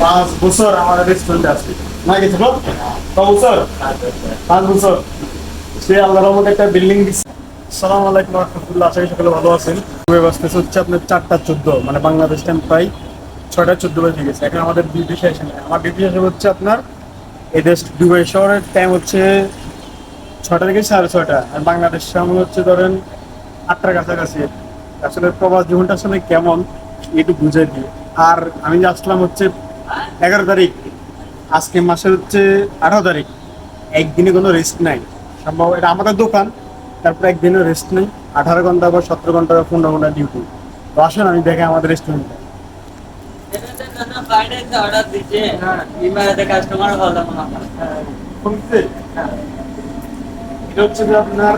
5 বছর আমার রেস্টুরেন্টে আছে না গেছে ক বছর 5 বছর সে আল্লাহর রহমতে একটা বিল্ডিং দিচ্ছে। আসসালামু আলাইকুম রহমতুল্লাহ, আশা করি সকলে ভালো আছেন। বাজতেছে হচ্ছে আপনার 4টা 14, মানে বাংলাদেশ টাইম প্রায় 6টা 14 বাজে গেছে। এখন আমাদের ডিউটি শেষ নেই, আমার ডিউটি শেষ হচ্ছে আপনার এই দেশ দুবাই শহরের টাইম হচ্ছে 6টা থেকে 6:30, আর বাংলাদেশ সময় হচ্ছে ধরেন 8টার কাছাকাছি। আসলে প্রবাস জীবনটা আসলে কেমন একটু বুঝাই দিই। আর আমি যে আসলাম হচ্ছে 11 তারিখ, আজকে মাসের হচ্ছে 18 তারিখ। একদিনে কোনো রেস্ট নাই, সম্ভব এটা আমাদের দোকান। তারপরে একদিনও রেস্ট নেই, 18 ঘন্টা বা 17 ঘন্টা বা 15 ঘন্টা ডিউটি। তো আসেন আমি দেখে আমাদের রেস্টুরেন্টে। অর্ডার দিচ্ছে কাস্টমার ভালো মনে হয়। এটা হচ্ছে যে আপনার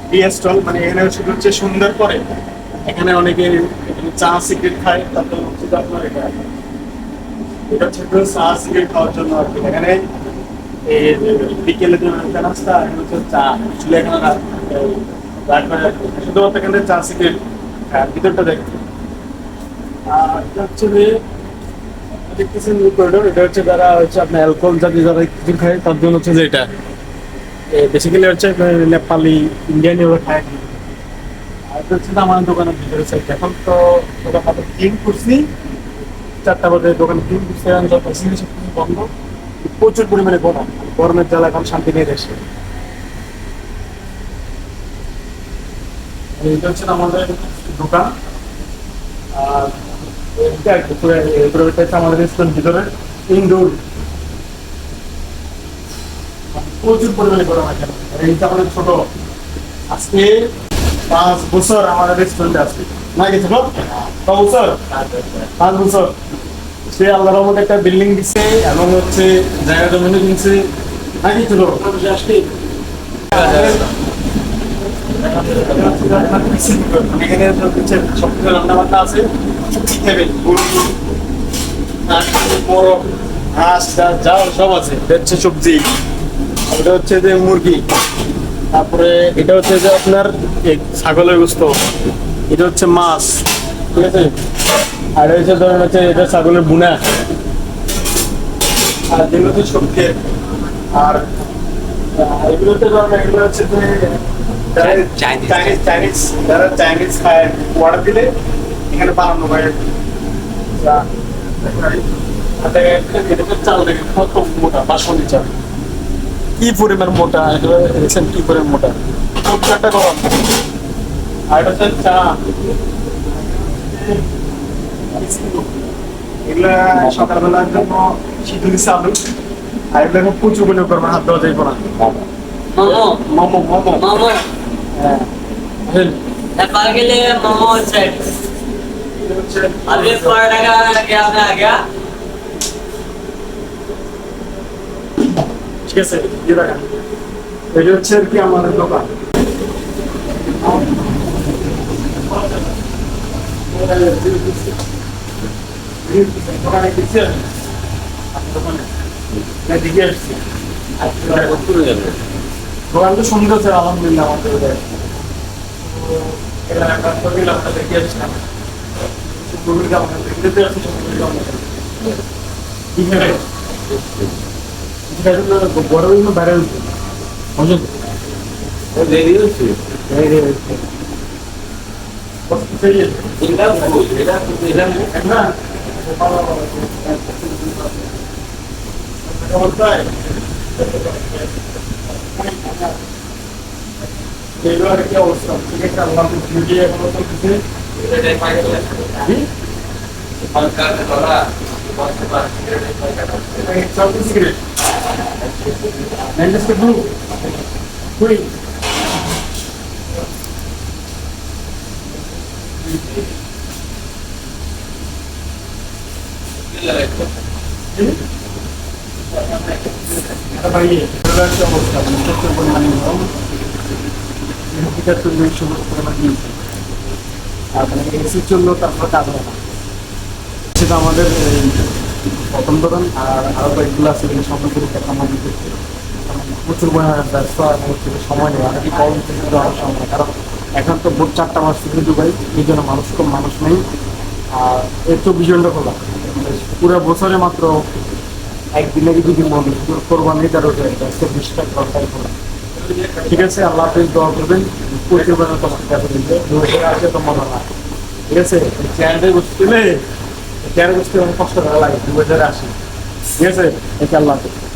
টি স্টল, মানে এখানে হচ্ছে সুন্দর করে এখানে অনেকে এখানে চা সিগারেট খায়। তারপর হচ্ছে যে আপনার এটা হচ্ছে তো চা সিগারেট খাওয়ার জন্য আর কি। এখানে এই বিকেলে যে নাস্তা, এখানে হচ্ছে চা চুলে এখানে শুধুমাত্র এখানে চা সিগারেট ভিতরটা দেখতে। আর এটা হচ্ছে যে দেখতেছেন করিডোর, এটা হচ্ছে যারা হচ্ছে আপনার অ্যালকোহল জাতীয় যারা কিছু খায় তার জন্য হচ্ছে যে এটা বেসিক্যালি হচ্ছে নেপালি ইন্ডিয়ান এগুলো খায়। আর এটা হচ্ছে আমার দোকানের ভিতরে সাইড। এখন তো দোকান হাতে ক্লিন করছি, 4টা বাজে দোকান ক্লিন করছি, এখন যত জিনিস বন্ধ। প্রচুর পরিমাণে গরম, গরমের জ্বালা এখন শান্তি নেই দেশে। এটা হচ্ছে আমাদের দোকান। আর এটা আর কি পুরো এটা হচ্ছে আমাদের রেস্টুরেন্ট ভিতরে ইনডোর। প্রচুর পরিমাণে গরম আছে। এইটা আমাদের ছোট, আজকে 5 বছর আমাদের রেস্টুরেন্টে আছে না গেছে ক বছর 5 বছর সে আল্লাহর রহমতে একটা বিল্ডিং দিচ্ছে এবং হচ্ছে জায়গা জমিনে কিনছে নাকি ছিল। এখানে হচ্ছে সব কিছু রান্না বান্না আছে, বড় হাঁস যা সব আছে। এটা হচ্ছে সবজি, এটা হচ্ছে যে মুরগি, তারপরে এটা হচ্ছে যে আপনার ছাগলের গোস্ত, এটা হচ্ছে মাছ, ঠিক আছে। আর এটা হচ্ছে ধরেন হচ্ছে এটা ছাগলের বুনা, আর যেগুলো হচ্ছে সবজি। আর এগুলোতে ধরেন এগুলো হচ্ছে যে চাইনিজ যারা চাইনিজ খায় অর্ডার দিলে এখানে বানানো হয়। চাল দেখে কত মোটা, বাসমতি চাল কি পরিমাণ মোটা, এগুলো দেখছেন কি পরিমাণ মোটা। একটা গরম। আর এটা হচ্ছে চা, এগুলা সকালবেলার জন্য শীত দিচ্ছে আলু। আর এগুলো এখন প্রচুর পরিমাণ করবো, হাত দেওয়া যাইব না। मोमो মোমো মোমো मोमो হ্যাঁ। नेपाल के लिए मोमो सेट अभी पर टका क्या में आ गया। ঠিক আছে, দিয়ে রাখেন। এটা হচ্ছে আর কি আমাদের দোকান। দোকানে গেছি আমি, দোকানে দিকে আসছি। দোকান তো সুন্দর আছে আলহামদুলিল্লাহ আমাদের। দেখে আসছিলাম বড় বাইরে কি অবস্থা, ঠিক আছে। আল্লাহ ডিউটি এখনো চলতেছে। সিগারেট অবস্থা প্রচুর পরিমাণে গরম। আর মানে এসি চললেও তারপর কাজ হয় না। সেটা আমাদের প্রথম দোকান। আর আরো কয়েকগুলো আছে এগুলো সম্পর্কে প্রচুর পরিমাণে ব্যস্ত, হচ্ছে সময় নেই। অনেকে কল থেকে দেওয়ার সময়, কারণ এখন তো ভোর 4টা বাজতে দুবাই, এই জন্য মানুষ কম, মানুষ নেই। আর এর 24 ঘন্টা খোলা, পুরো বছরে মাত্র একদিনে যদি মনে কোরবানি তার ওটা 120 টাকা খরচ করে। ঠিক আছে, আল্লাহ হাফেজ, দোয়া করবেন। প্রচুর পরিমাণে কষ্ট করবেন, 2000 আসে তো মনে না। ঠিক আছে, চেয়ারে বসতে চেয়ারে বসতে অনেক কষ্ট করা লাগে, 2000 আসে। ঠিক আছে, আল্লাহ হাফেজ।